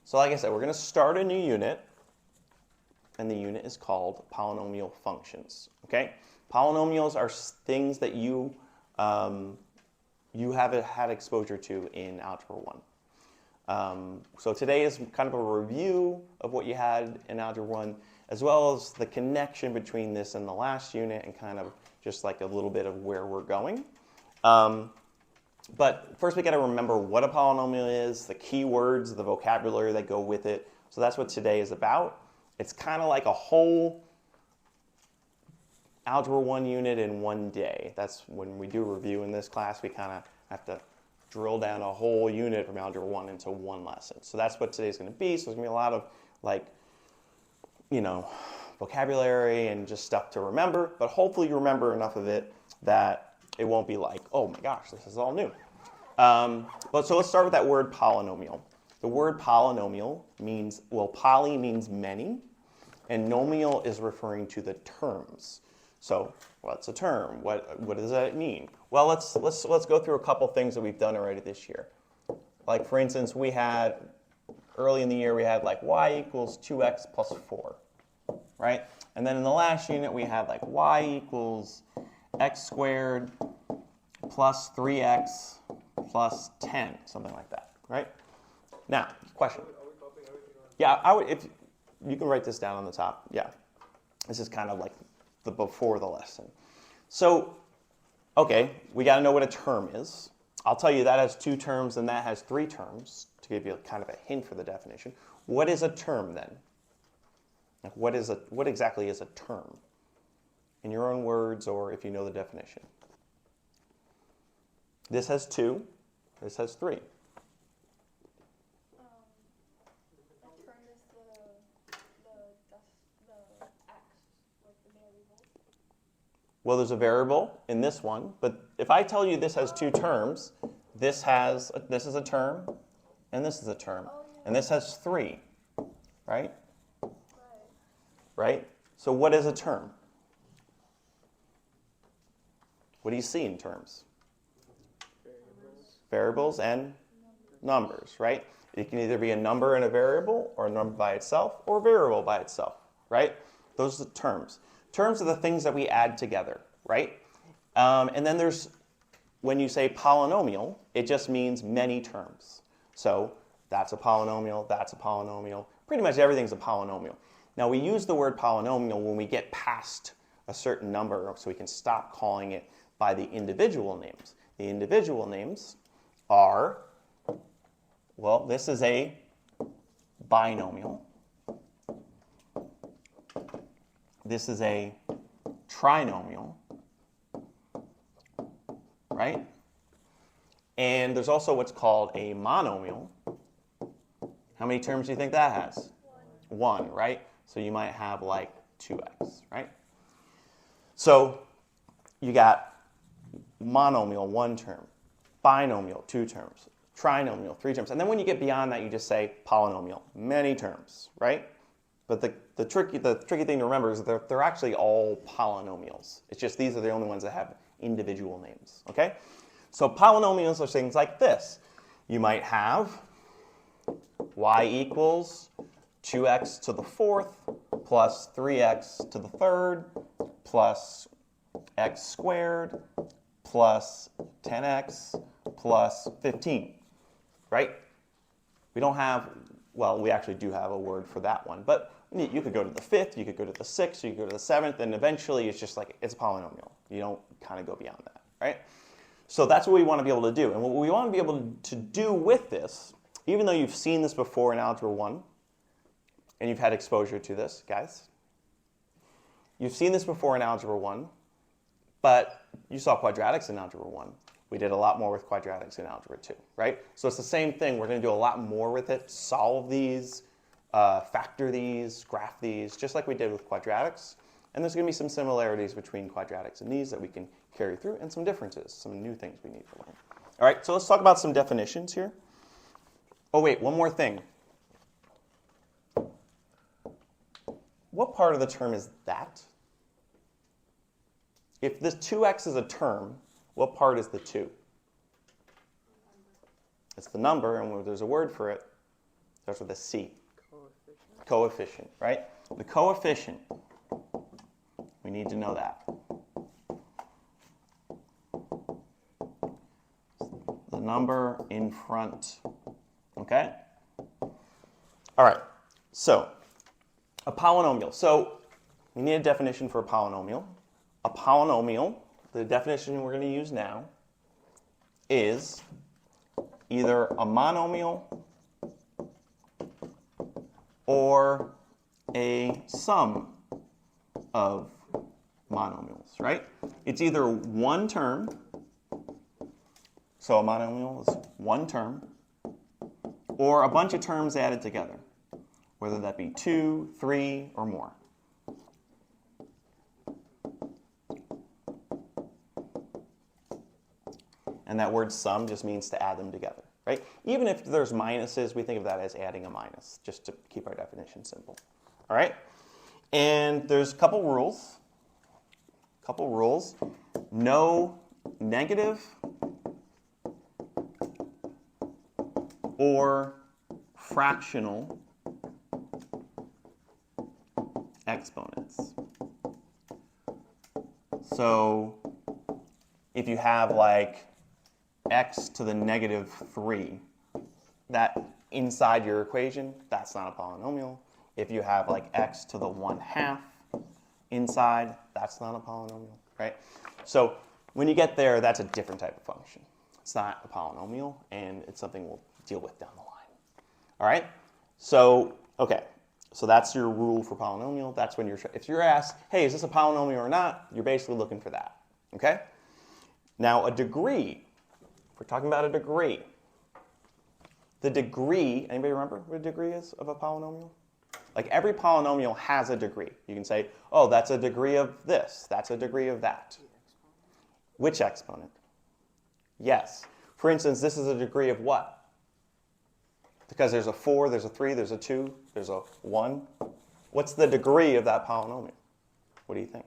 So like I said, we're going to start a new unit, and the unit is called Polynomial Functions. Okay? Polynomials are things that you have had exposure to in Algebra 1. So today is kind of a review of what you had in Algebra 1, as well as the connection between this and the last unit, and kind of just like a little bit of where we're going. But first we got to remember what a polynomial is, the key words, the vocabulary that go with it. So that's what today is about. It's kind of like a whole Algebra 1 unit in one day. That's when we do a review in this class, we kind of have to drill down a whole unit from Algebra 1 into one lesson. So that's what today's going to be. So there's going to be a lot of vocabulary and just stuff to remember. But hopefully you remember enough of it that it won't be like, oh my gosh, this is all new. So let's start with that word polynomial. The word polynomial means, poly means many, and nomial is referring to the terms. So what's a term? What does that mean? Well, let's go through a couple things that we've done already this year. Like for instance, we had early in the year we had like y equals 2x plus 4, right? And then in the last unit we had like y equals x squared plus 3x plus 10, something like that, right? Now, question. Yeah, if you can write this down on the top. Yeah, this is kind of like the before the lesson. So, okay, we got to know what a term is. I'll tell you that has 2 terms and that has 3 terms to give you kind of a hint for the definition. What is a term then? Like what exactly is a term? In your own words, or if you know the definition. This has 2. This has 3. A term is the x, like the variable. Well, there's a variable in this one, but if I tell you this has 2 terms, this is a term, and this is a term, and this has 3, right? Right? So what is a term? What do you see in terms? Variables and numbers, right? It can either be a number and a variable, or a number by itself, or a variable by itself, right? Those are the terms. Terms are the things that we add together, right? And then there's, when you say polynomial, it just means many terms. So that's a polynomial, that's a polynomial. Pretty much everything's a polynomial. Now we use the word polynomial when we get past a certain number, so we can stop calling it by the individual names. The individual names are, well, this is a binomial. This is a trinomial, right? And there's also what's called a monomial. How many terms do you think that has? 1, right? So you might have like 2x, right? So you got monomial, 1 term, binomial, 2 terms, trinomial, 3 terms. And then when you get beyond that, you just say polynomial, many terms, right? But the tricky thing to remember is that they're actually all polynomials. It's just these are the only ones that have individual names, okay? So polynomials are things like this. You might have y equals 2x to the 4th plus 3x to the 3rd plus x squared plus 10x plus 15, right? We don't have, well, we actually do have a word for that one, but you could go to the 5th, you could go to the 6th, you could go to the 7th, and eventually it's just like, it's a polynomial. You don't kind of go beyond that, right? So that's what we want to be able to do. And what we want to be able to do with this, even though you've seen this before in Algebra 1, and you've had exposure to this, guys, you've seen this before in Algebra 1, but you saw quadratics in Algebra 1. We did a lot more with quadratics in Algebra 2, right? So it's the same thing. We're going to do a lot more with it, solve these, factor these, graph these, just like we did with quadratics. And there's going to be some similarities between quadratics and these that we can carry through, and some differences, some new things we need to learn. All right, so let's talk about some definitions here. Oh, wait, one more thing. What part of the term is that? If this 2x is a term, what part is the 2? It's the number, and there's a word for it. Starts with a C. Coefficient. Coefficient, right? The coefficient, we need to know that. The number in front, okay? All right, so a polynomial. So we need a definition for a polynomial. A polynomial, the definition we're going to use now, is either a monomial or a sum of monomials, right? It's either one term, so a monomial is one term, or a bunch of terms added together, whether that be 2, 3, or more. And that word sum just means to add them together, right? Even if there's minuses, we think of that as adding a minus, just to keep our definition simple. All right? And there's a couple rules. No negative or fractional exponents. So if you have like x to the negative 3, that inside your equation, that's not a polynomial. If you have like x to the 1/2 inside, that's not a polynomial, right? So when you get there, that's a different type of function. It's not a polynomial, and it's something we'll deal with down the line. All right? So, okay. So that's your rule for polynomial. That's when if you're asked, hey, is this a polynomial or not? You're basically looking for that, okay? Now, a degree, if we're talking about a degree, the degree, anybody remember what a degree is of a polynomial? Like every polynomial has a degree. You can say, oh, that's a degree of this. That's a degree of that. Which exponent? Yes. For instance, this is a degree of what? Because there's a 4, there's a 3, there's a 2, there's a 1. What's the degree of that polynomial? What do you think?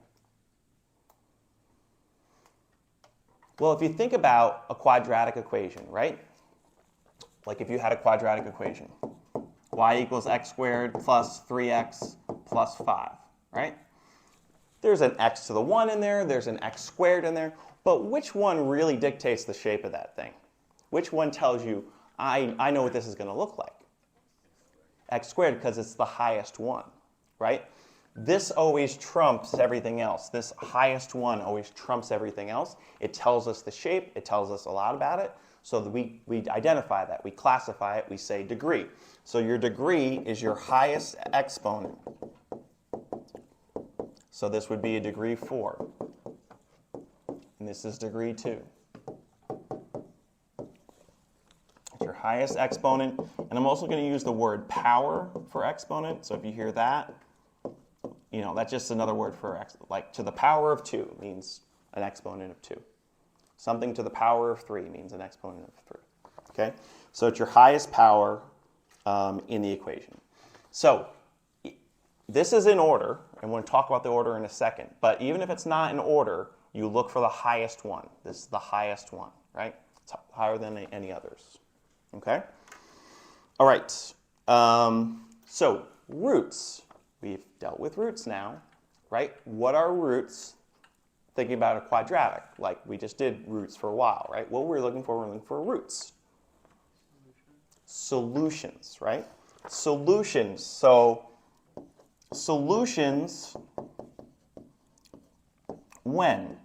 Well, if you think about a quadratic equation, right? Like if you had a quadratic equation, y equals x squared plus 3x plus 5, right? There's an x to the 1 in there, there's an x squared in there, but which one really dictates the shape of that thing? Which one tells you, I know what this is going to look like? X squared, because it's the highest one, right? This always trumps everything else. This highest one always trumps everything else. It tells us the shape. It tells us a lot about it. So that we identify that. We classify it. We say degree. So your degree is your highest exponent. So this would be a degree 4. And this is degree 2. It's your highest exponent. And I'm also going to use the word power for exponent. So if you hear that, you know, that's just another word for like to the power of 2 means an exponent of 2. Something to the power of 3 means an exponent of 3. Okay? So it's your highest power in the equation. So this is in order, and we're going to talk about the order in a second. But even if it's not in order, you look for the highest one. This is the highest one, right? It's higher than any others. Okay? All right. So roots. We've dealt with roots now, right? What are roots? Thinking about a quadratic, like we just did roots for a while, right? What we're looking for roots. Solutions, right? Solutions. So solutions when?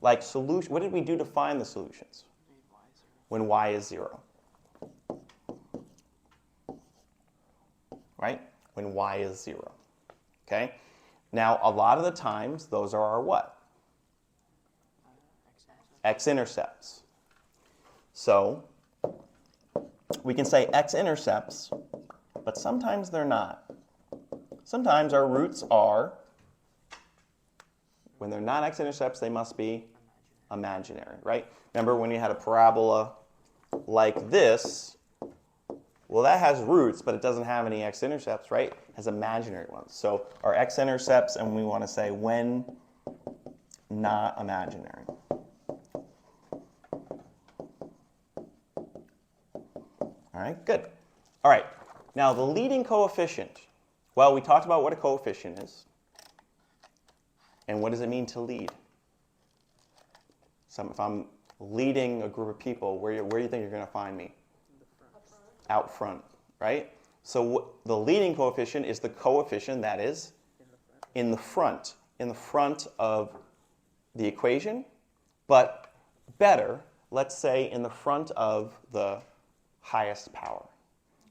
Like solution. What did we do to find the solutions? When y is 0. Right? When y is 0. Okay? Now, a lot of the times, those are our what? X-intercepts. So, we can say x-intercepts, but sometimes they're not. Sometimes our roots are, when they're not x-intercepts, they must be imaginary, right? Remember when you had a parabola like this, well, that has roots, but it doesn't have any x-intercepts, right? It has imaginary ones. So our x-intercepts, and we want to say when not imaginary. All right, good. All right, now the leading coefficient. Well, we talked about what a coefficient is. And what does it mean to lead? So if I'm leading a group of people, where do you think you're going to find me? Out front, right? So the leading coefficient is the coefficient that is in the front of the equation, but better, let's say in the front of the highest power.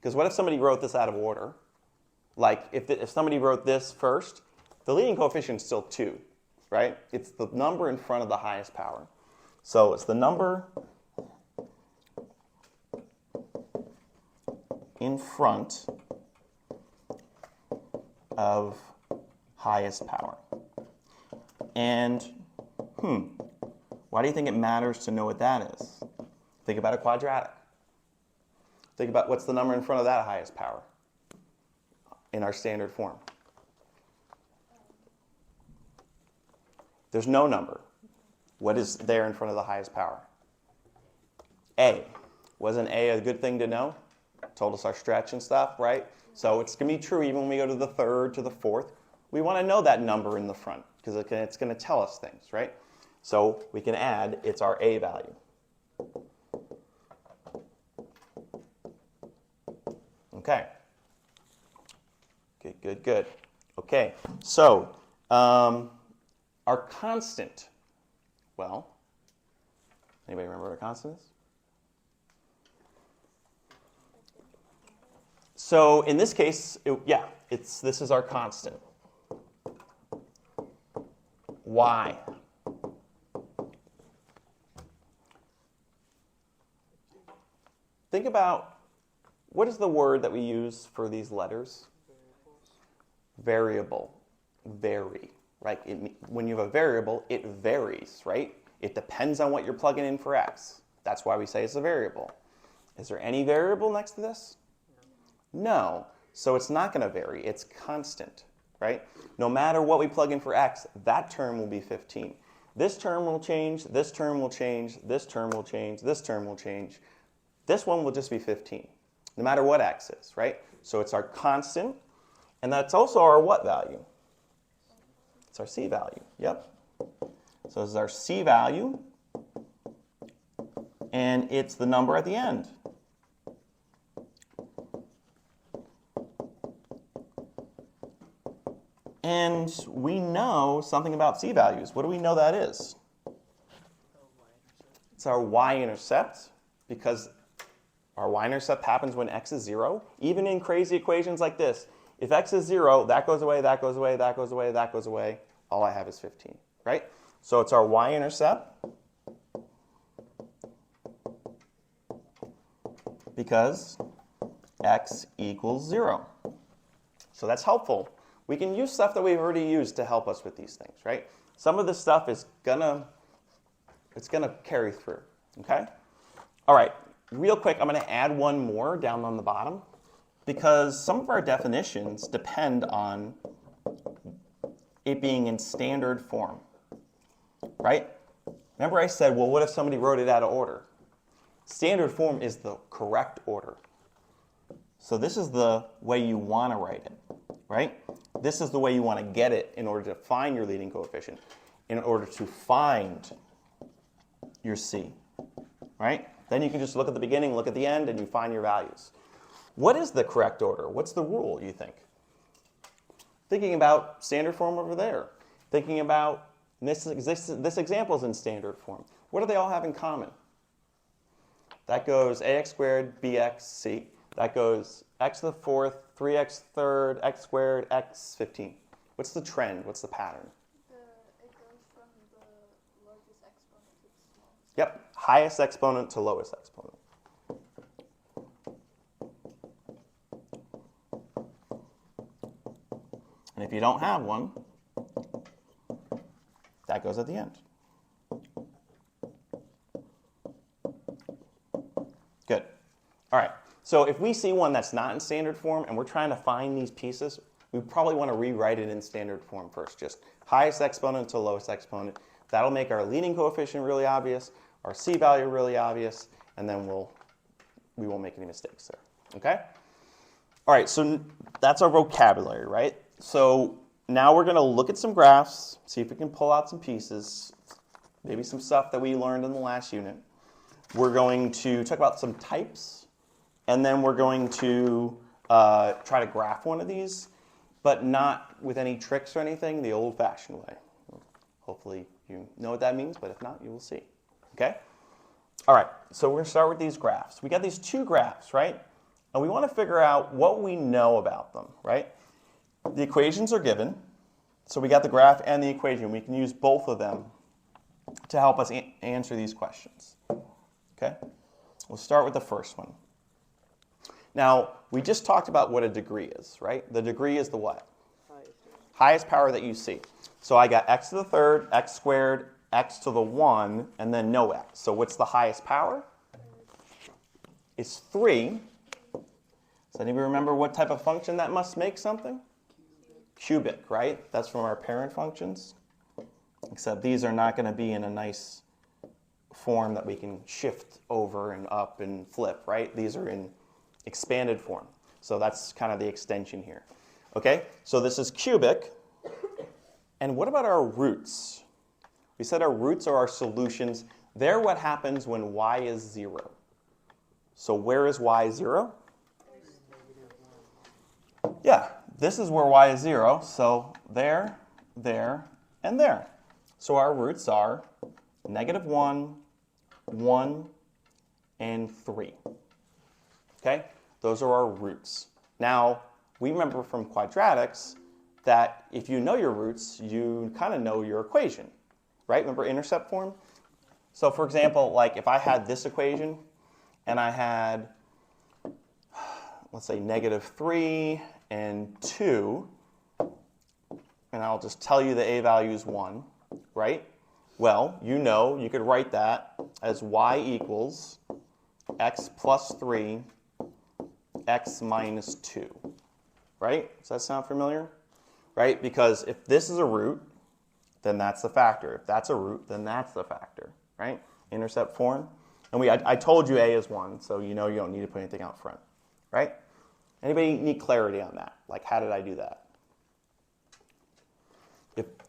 Because what if somebody wrote this out of order? Like if somebody wrote this first, the leading coefficient is still 2, right? It's the number in front of the highest power. So it's the number in front of highest power. And, why do you think it matters to know what that is? Think about a quadratic. Think about what's the number in front of that highest power in our standard form. There's no number. What is there in front of the highest power? A. Wasn't A a good thing to know? Told us our stretch and stuff, right? So it's going to be true even when we go to the third, to the fourth. We want to know that number in the front because it's going to tell us things, right? So we can add, it's our A value. Okay. Good. Okay, so our constant. Well, anybody remember what a constant is? So in this case, this is our constant. Y. Think about, what is the word that we use for these letters? Variable. Vary. Right? When you have a variable, it varies, right? It depends on what you're plugging in for x. That's why we say it's a variable. Is there any variable next to this? No. So it's not going to vary. It's constant, right? No matter what we plug in for x, that term will be 15. This term will change, this term will change, this term will change, this term will change. This one will just be 15, no matter what x is, right? So it's our constant, and that's also our what value? It's our c value, yep. So this is our c value, and it's the number at the end. And we know something about c values. What do we know that is? It's our y-intercept, because our y-intercept happens when x is 0. Even in crazy equations like this, if x is 0, that goes away, that goes away, that goes away, that goes away. All I have is 15, right? So it's our y-intercept, because x equals 0. So that's helpful. We can use stuff that we've already used to help us with these things, right? Some of this stuff is gonna carry through, okay? All right, real quick, I'm gonna add one more down on the bottom because some of our definitions depend on it being in standard form, right? Remember I said, well, what if somebody wrote it out of order? Standard form is the correct order. So this is the way you want to write it, right? This is the way you want to get it in order to find your leading coefficient, in order to find your C, right? Then you can just look at the beginning, look at the end, and you find your values. What is the correct order? What's the rule, you think? Thinking about standard form over there. Thinking about this example is in standard form. What do they all have in common? That goes ax squared, bx, c. That goes x to the fourth, 3x third, x squared, x 15. What's the trend? What's the pattern? It goes from the largest exponent to the smallest. Yep, highest exponent to lowest exponent. And if you don't have one, that goes at the end. Good. All right. So if we see one that's not in standard form and we're trying to find these pieces, we probably want to rewrite it in standard form first. Just highest exponent to lowest exponent. That'll make our leading coefficient really obvious, our c value really obvious, and then we won't make any mistakes there. Okay? All right, so that's our vocabulary, right? So now we're going to look at some graphs, see if we can pull out some pieces, maybe some stuff that we learned in the last unit. We're going to talk about some types, and then we're going to try to graph one of these, but not with any tricks or anything, the old-fashioned way. Hopefully you know what that means, but if not, you will see. Okay? All right, so we're going to start with these graphs. We got these two graphs, right? And we want to figure out what we know about them, right? The equations are given. So we got the graph and the equation. We can use both of them to help us answer these questions. Okay? We'll start with the first one. Now, we just talked about what a degree is, right? The degree is the what? Highest power that you see. So I got x to the third, x squared, x to the 1, and then no x. So what's the highest power? It's 3. Does anybody remember what type of function that must make something? Cubic, right? That's from our parent functions. Except these are not going to be in a nice form that we can shift over and up and flip, right? These are in expanded form. So that's kind of the extension here. Okay, so this is cubic. And what about our roots? We said our roots are our solutions. They're what happens when y is 0. So where is y 0? Yeah, this is where y is 0. So there, there, and there. So our roots are -1, 1, and 3. Okay? Those are our roots. Now, we remember from quadratics that if you know your roots, you kind of know your equation. Right? Remember intercept form? So for example, like if I had this equation and I had, let's say, -3 and 2, and I'll just tell you the a value is 1, right? Well, you know you could write that as y equals x plus 3, x minus 2, right? Does that sound familiar? Right? Because if this is a root, then that's the factor. If that's a root, then that's the factor, right? Intercept form. And I told you a is 1, so you know you don't need to put anything out front, right? Anybody need clarity on that? Like, how did I do that?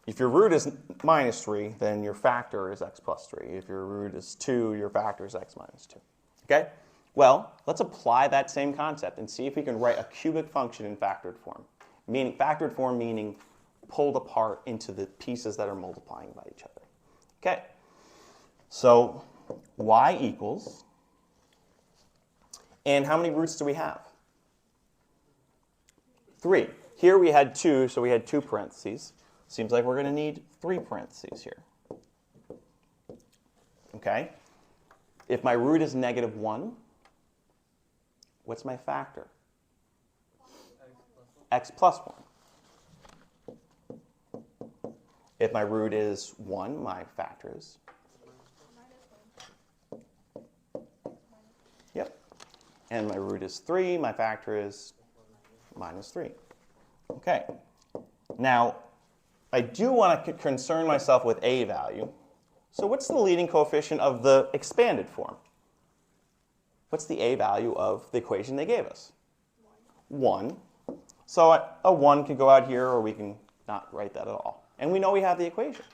If your root is -3, then your factor is x plus 3. If your root is 2, your factor is x minus 2. Okay? Well, let's apply that same concept and see if we can write a cubic function in factored form. Factored form meaning pulled apart into the pieces that are multiplying by each other. Okay? So y equals, and how many roots do we have? 3. Here we had 2, so we had 2 parentheses. Seems like we're going to need 3 parentheses here. Okay? If my root is -1, what's my factor? X plus 1. If my root is 1, my factor is? Yep. And my root is 3, my factor is -3. Okay. Now, I do want to concern myself with a value. So what's the leading coefficient of the expanded form? What's the a value of the equation they gave us? 1. So a 1 can go out here, or we can not write that at all. And we know we have the equation,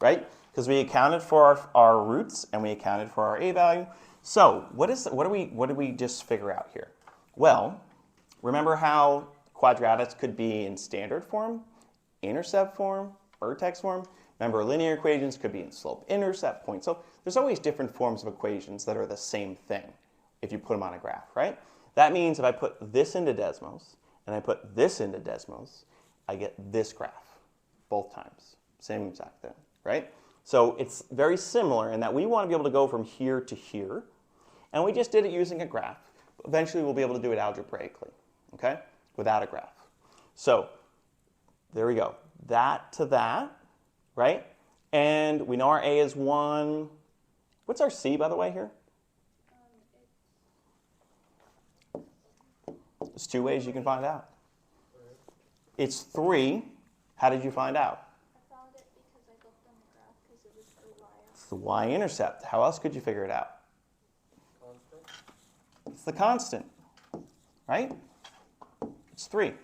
right? Because we accounted for our roots, and we accounted for our a value. So what did we just figure out here? Well, remember how quadratics could be in standard form, intercept form, vertex form? Remember, linear equations could be in slope-intercept point. So there's always different forms of equations that are the same thing if you put them on a graph, right? That means if I put this into Desmos and I put this into Desmos, I get this graph both times. Same exact thing, right? So it's very similar in that we want to be able to go from here to here, and we just did it using a graph. Eventually, we'll be able to do it algebraically, okay, without a graph. So there we go. That to that, right? And we know our A is 1. What's our C, by the way, here? There's 2 ways you can find out. It's 3. How did you find out? I found it because I looked on the graph because it was for y. It's the y-intercept. How else could you figure it out? Constant. It's the constant, right? 3.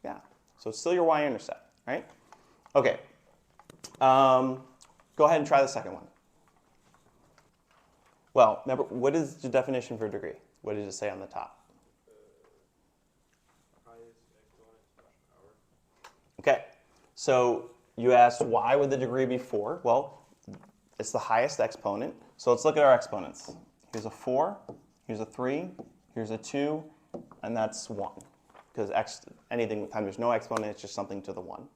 Yeah, so it's still your y-intercept, right? Okay, go ahead and try the second one. Well, remember, what is the definition for degree? What did it say on the top? Okay, so you asked why would the degree be 4? Well, it's the highest exponent. So let's look at our exponents. Here's a 4, here's a 3, here's a 2, and that's 1. Because anything with time there's no exponent, it's just something to the 1.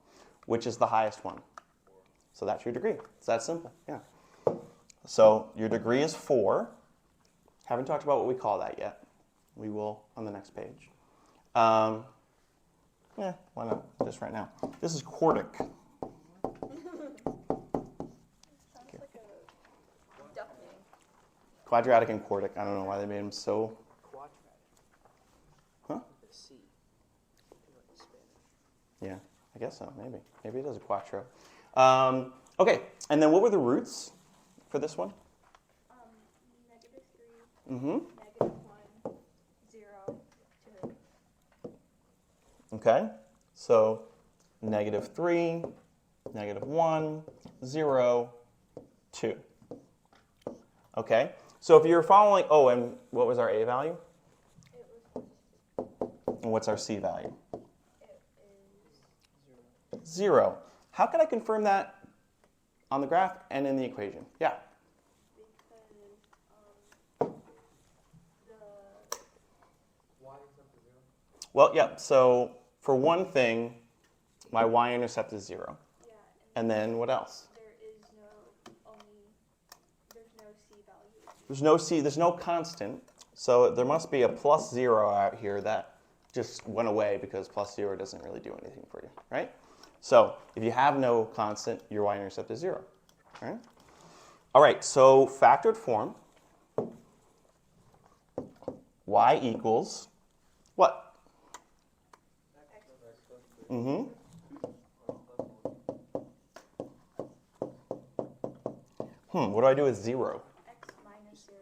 Which is the highest one? So that's your degree. It's that simple, yeah. So your degree is 4. Haven't talked about what we call that yet. We will on the next page. Why not? Just right now. This is quartic. Sounds like a duck name. Quadratic and quartic. I don't know why they made them so. Quadratic. Huh? The C. In Spanish. Yeah, I guess so. Maybe. Maybe it is a quattro. Okay, and then what were the roots for this one? -3, Mm-hmm. -1, 0, 2. Okay, so -3, -1, 0, 2. Okay, so if you're following, oh, and what was our A value? It was, And what's our C value? it is 0. How can I confirm that on the graph and in the equation? Yeah. because the Y-intercept is 0. Well, yeah, so for one thing, my y-intercept is 0. yeah, And then what else? there is there's no C value. There's no C, there's no constant. So there must be a +0 out here that just went away because +0 doesn't really do anything for you, right? So if you have no constant, your y-intercept is 0. Right? All right, so factored form, y equals what? Mm-hmm. What do I do with 0? X minus 0.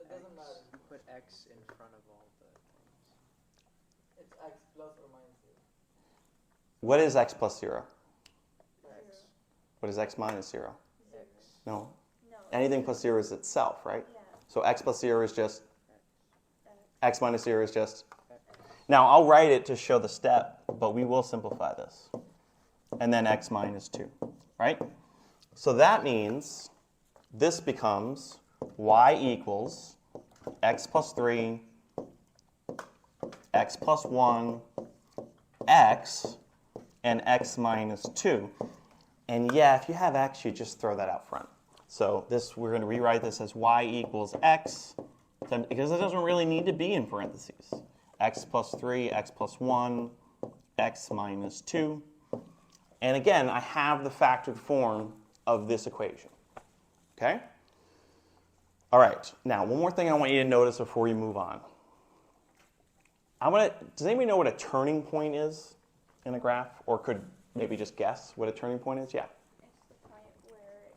It doesn't matter. You put X in front of all the things. It's X plus or minus 0. What is x plus 0? X. What is x minus 0? X. No. No. Anything plus 0 is itself, right? Yeah. So x plus 0 is just, X. x minus 0 is just. Now, I'll write it to show the step, but we will simplify this. And then x minus 2, right? So that means this becomes y equals x plus 3, x plus 1, x, and x minus 2. And yeah, if you have x, you just throw that out front. So this, we're going to rewrite this as y equals x, because it doesn't really need to be in parentheses. X plus 3, x plus 1, x minus 2. And again, I have the factored form of this equation. Okay? All right. Now, one more thing I want you to notice before we move on. Does anybody know what a turning point is in a graph? Or could maybe just guess what a turning point is? Yeah. It's the point where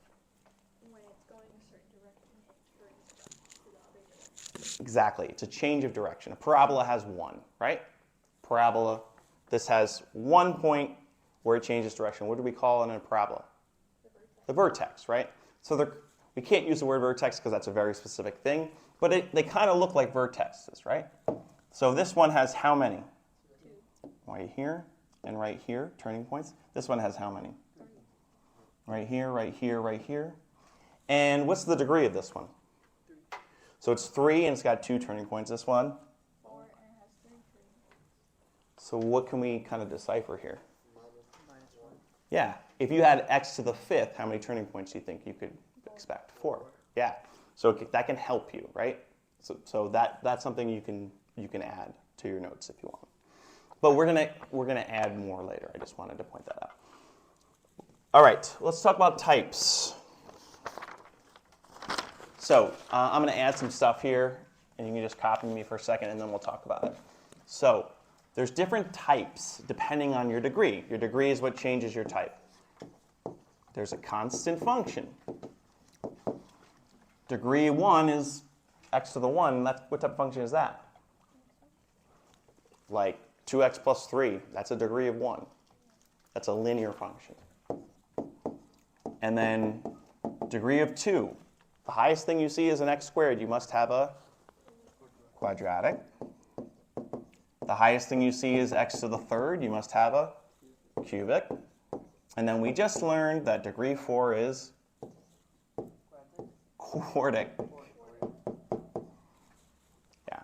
when it's going a certain direction, it turns to the other direction. Exactly. It's a change of direction. A parabola has 1, right? Parabola. This has 1 point where it changes direction. What do we call it in a parabola? The vertex, right? So we can't use the word vertex because that's a very specific thing, but they kind of look like vertexes, right? So this one has how many? 2. Right here and right here, turning points. This one has how many? 3. Right here, right here, right here. And what's the degree of this one? 3. So it's 3 and it's got 2 turning points. This one? 4 and it has 3 turning points. So what can we kind of decipher here? Minus 1. Yeah, if you had x to the 5th, how many turning points do you think you could expect? 4. Yeah, so that can help you, right? So that's something you can add to your notes if you want. But we're gonna add more later. I just wanted to point that out. All right, let's talk about types. So I'm gonna add some stuff here, and you can just copy me for a second, and then we'll talk about it. So there's different types depending on your degree. Your degree is what changes your type. There's a constant function. Degree 1 is x to the 1. What type of function is that? Like 2x plus 3, that's a degree of 1. That's a linear function. And then degree of 2. The highest thing you see is an x squared. You must have a quadratic. The highest thing you see is x to the third. You must have a cubic. And then we just learned that degree 4 is quartic. Yeah.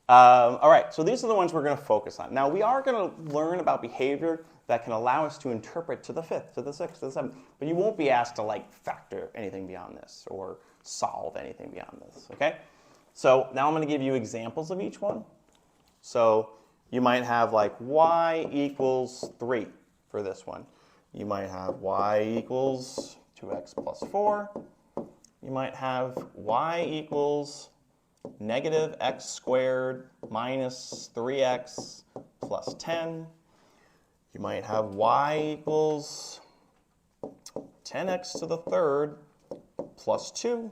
All right, so these are the ones we're going to focus on. Now, we are going to learn about behavior that can allow us to interpret to the 5th, to the 6th, to the 7th. But you won't be asked to, like, factor anything beyond this or solve anything beyond this, okay? So now I'm going to give you examples of each one. So you might have, like, y equals 3 for this one. You might have y equals 2x plus 4. You might have y equals negative x squared minus 3x plus 10. You might have y equals 10x to the third plus 2.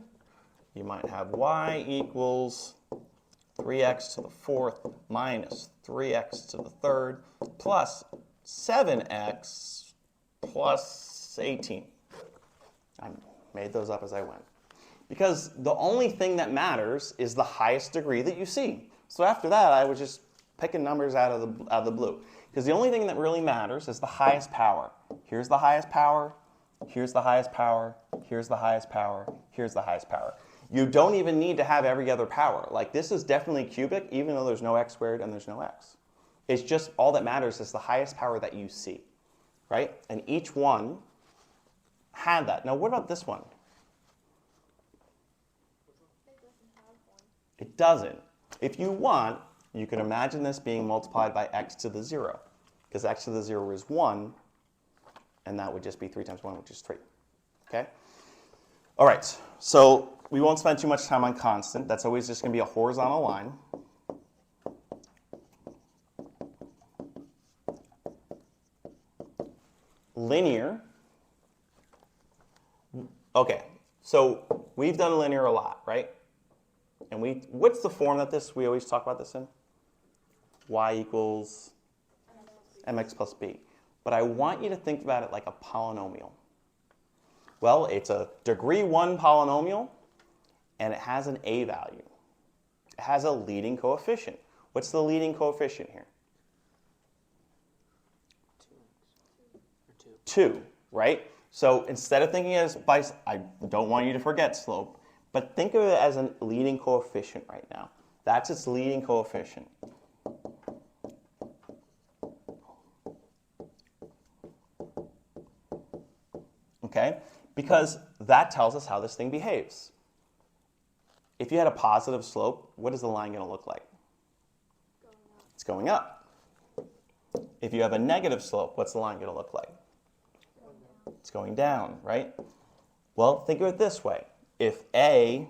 You might have y equals 3x to the fourth minus 3x to the third plus 7x plus 18. I made those up as I went. Because the only thing that matters is the highest degree that you see. So after that, I was just picking numbers out of the blue. Because the only thing that really matters is the highest power. Here's the highest power. Here's the highest power. Here's the highest power. Here's the highest power. You don't even need to have every other power. Like, this is definitely cubic, even though there's no x squared and there's no x. It's just all that matters is the highest power that you see, right? And each one had that. Now, what about this one? It doesn't. If you want, you can imagine this being multiplied by x to the 0. Because x to the 0 is 1, and that would just be 3 times 1, which is 3. Okay? All right, so we won't spend too much time on constant. That's always just going to be a horizontal line. Linear. Okay, so we've done linear a lot, right? And what's the form that we always talk about this in? Y equals mx plus b. But I want you to think about it like a polynomial. Well, it's a degree 1 polynomial, and it has an a value. It has a leading coefficient. What's the leading coefficient here? 2, right? So instead of thinking as I don't want you to forget slope, but think of it as a leading coefficient right now. That's its leading coefficient. Okay? Because that tells us how this thing behaves. If you had a positive slope, what is the line going to look like? It's going up. If you have a negative slope, what's the line going to look like? It's going down, right? Well, think of it this way. If a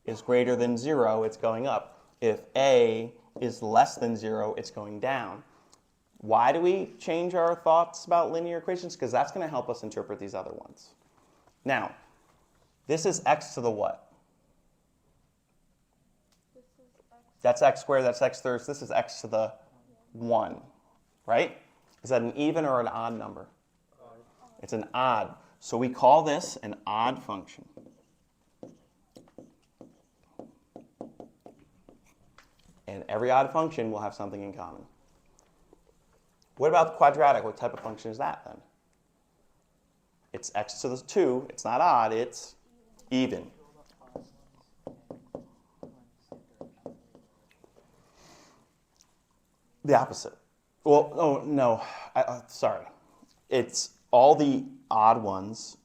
is greater than 0, it's going up. If a is less than 0, it's going down. Why do we change our thoughts about linear equations? Because that's going to help us interpret these other ones. Now, this is x to the what? That's x squared, that's x thirds. This is x to the 1, right? Is that an even or an odd number? It's an odd. So we call this an odd function. And every odd function will have something in common. What about the quadratic? What type of function is that then? It's x to the 2. It's not odd, it's even. The opposite. Well, oh, no, sorry. It's all the odd ones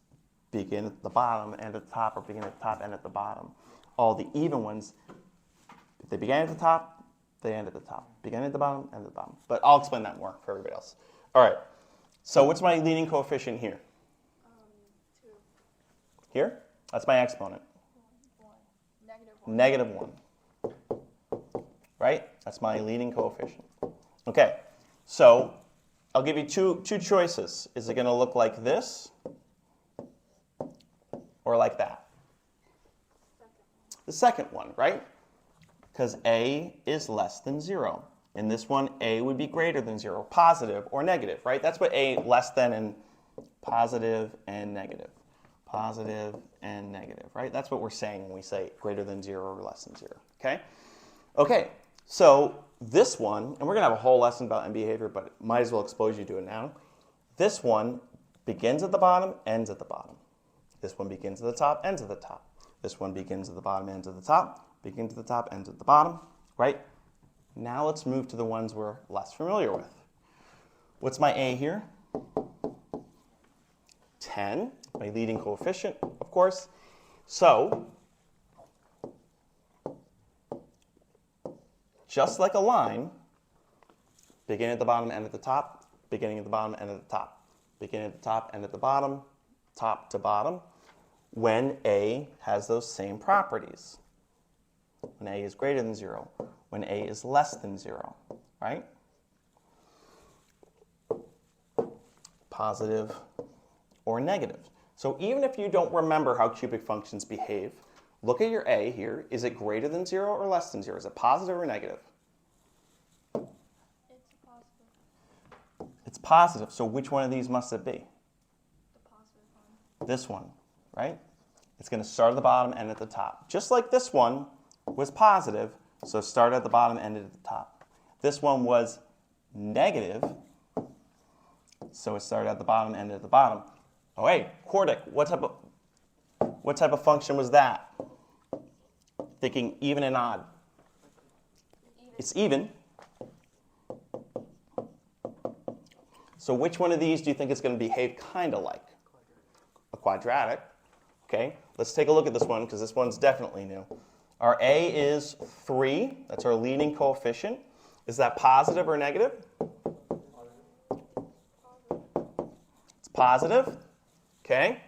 begin at the bottom, end at the top, or begin at the top, end at the bottom. All the even ones, if they begin at the top, they end at the top. Begin at the bottom, end at the bottom. But I'll explain that more for everybody else. All right. So what's my leading coefficient here? 2. Here? That's my exponent. 1. Negative 1. Right? That's my leading coefficient. Okay. So I'll give you two choices. Is it going to look like this or like that? The second one, right? Because a is less than 0. In this one, a would be greater than 0, positive or negative, right? That's what a less than and positive and negative. Positive and negative, right? That's what we're saying when we say greater than 0 or less than 0, okay? Okay, so this one, and we're going to have a whole lesson about end behavior, but might as well expose you to it now. This one begins at the bottom, ends at the bottom. This one begins at the top, ends at the top. This one begins at the bottom, ends at the top, begins at the top, ends at the bottom, right? Now let's move to the ones we're less familiar with. What's my a here? 10, my leading coefficient, of course. So, just like a line, beginning at the bottom, end at the top, beginning at the bottom, end at the top, beginning at the top, end at the bottom, top to bottom, when a has those same properties. When a is greater than 0, when a is less than 0, right? Positive or negative. So even if you don't remember how cubic functions behave, look at your a here. Is it greater than 0 or less than 0? Is it positive or negative? It's positive. It's positive. So which one of these must it be? The positive one. This one, right? It's going to start at the bottom, end at the top. Just like this one was positive, so start at the bottom, end at the top. This one was negative, so it started at the bottom, ended at the bottom. Oh, hey, quartic, what type of function was that? Thinking even and odd. It's even. So which one of these do you think is going to behave kind of like? A quadratic. Okay, let's take a look at this one because this one's definitely new. Our a is 3. That's our leading coefficient. Is that positive or negative? It's positive. Okay.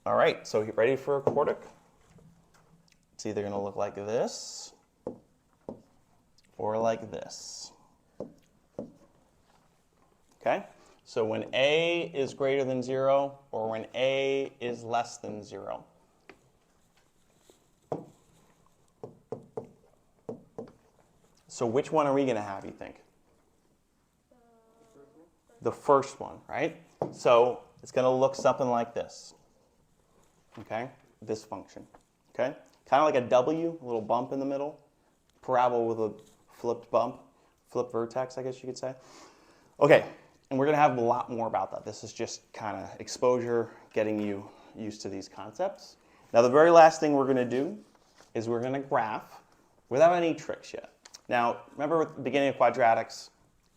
All right, so you ready for a quartic? It's either going to look like this or like this. Okay? So when a is greater than 0 or when a is less than 0. So which one are we going to have, you think? The first one, right? So it's going to look something like this. Okay? This function. Okay? Kind of like a W, a little bump in the middle. Parabola with a flipped bump. Flipped vertex, I guess you could say. Okay. And we're going to have a lot more about that. This is just kind of exposure, getting you used to these concepts. Now, the very last thing we're going to do is we're going to graph without any tricks yet. Now, remember at the beginning of quadratics,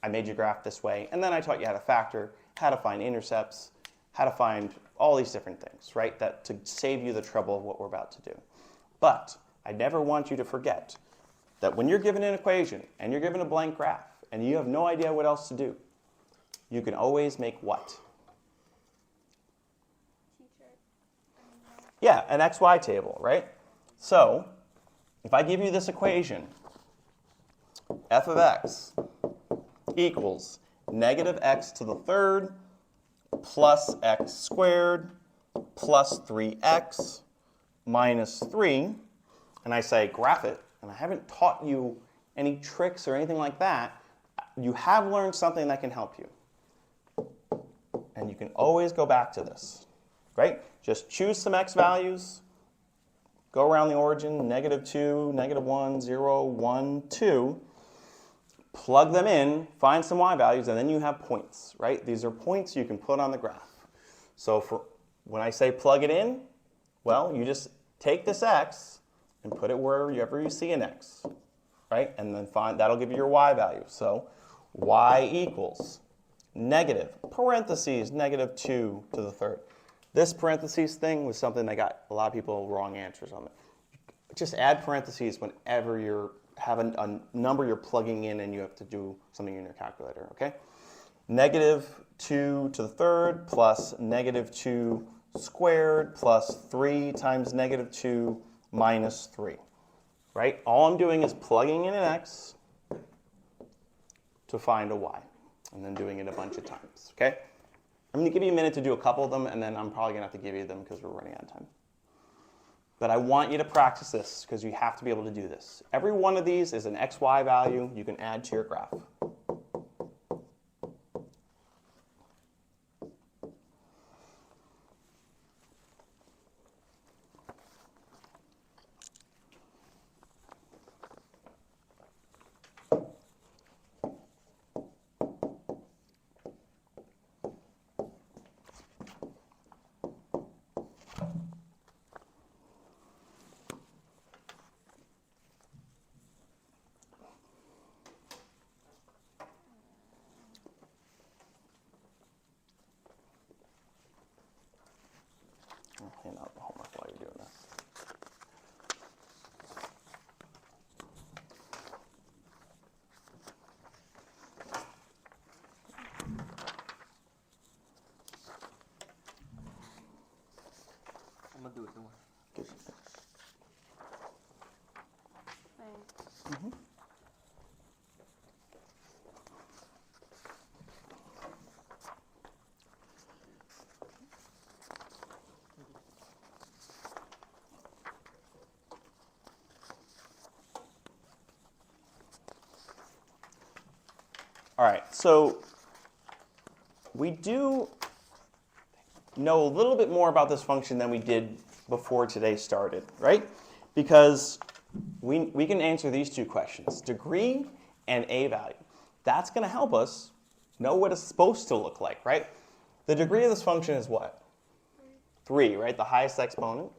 I made you graph this way, and then I taught you how to factor, how to find intercepts, how to find all these different things, right? That to save you the trouble of what we're about to do. But I never want you to forget that when you're given an equation and you're given a blank graph and you have no idea what else to do, you can always make what? Yeah, an XY table, right? So, if I give you this equation, f of x equals negative x to the third plus x squared plus 3x minus 3, and I say graph it, and I haven't taught you any tricks or anything like that, you have learned something that can help you. And you can always go back to this, right? Just choose some x values, go around the origin, -2, -1, 0, 1, 2, plug them in, find some y values, and then you have points, right? These are points you can put on the graph. So for when I say plug it in, well, you just take this x and put it wherever you see an x, right? And then that'll give you your y value. So y equals negative, parentheses, -2 to the third. This parentheses thing was something that got a lot of people wrong answers on it. Just add parentheses whenever you have a number you're plugging in and you have to do something in your calculator, okay? -2 to the third plus -2 squared plus 3 times -2 minus 3, right? All I'm doing is plugging in an x to find a y, and then doing it a bunch of times, okay? I'm going to give you a minute to do a couple of them, and then I'm probably going to have to give you them because we're running out of time. But I want you to practice this because you have to be able to do this. Every one of these is an xy value you can add to your graph. I'll hand out the homework while you're doing this. I'm gonna do it, don't worry. Good. Thanks. All right, so we do know a little bit more about this function than we did before today started, right? Because we can answer these two questions, degree and a value. That's going to help us know what it's supposed to look like, right? The degree of this function is what? 3, right? The highest exponent.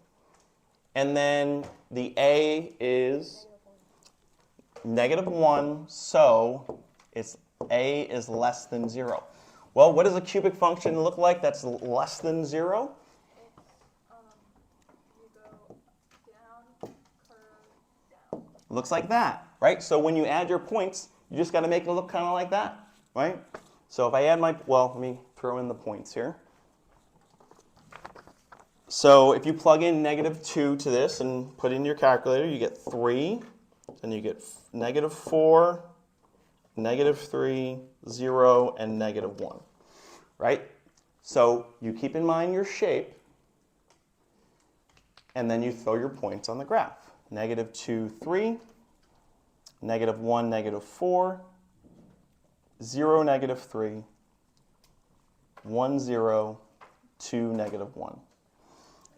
And then the a is -1, so a is less than 0. Well, what does a cubic function look like that's less than 0? You go down, curve, down. Looks like that, right? So when you add your points, you just got to make it look kind of like that, right? So if I add let me throw in the points here. So if you plug in -2 to this and put in your calculator, you get 3, and you get -4, -3, 0, and -1, right? So you keep in mind your shape, and then you throw your points on the graph. -2, 3, -1, -4, 0, -3, 1, 0, 2, -1.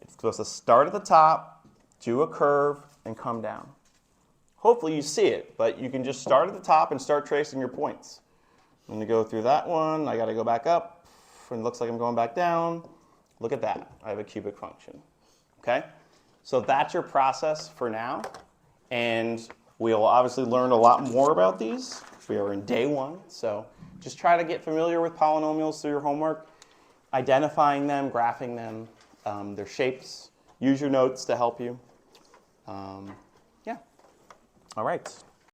It's supposed to start at the top, do a curve, and come down. Hopefully you see it, but you can just start at the top and start tracing your points. I'm going to go through that one. I got to go back up, and it looks like I'm going back down. Look at that. I have a cubic function. Okay? So that's your process for now, and we'll obviously learn a lot more about these. We are in day 1, so just try to get familiar with polynomials through your homework, identifying them, graphing them, their shapes. Use your notes to help you. Yeah. All right.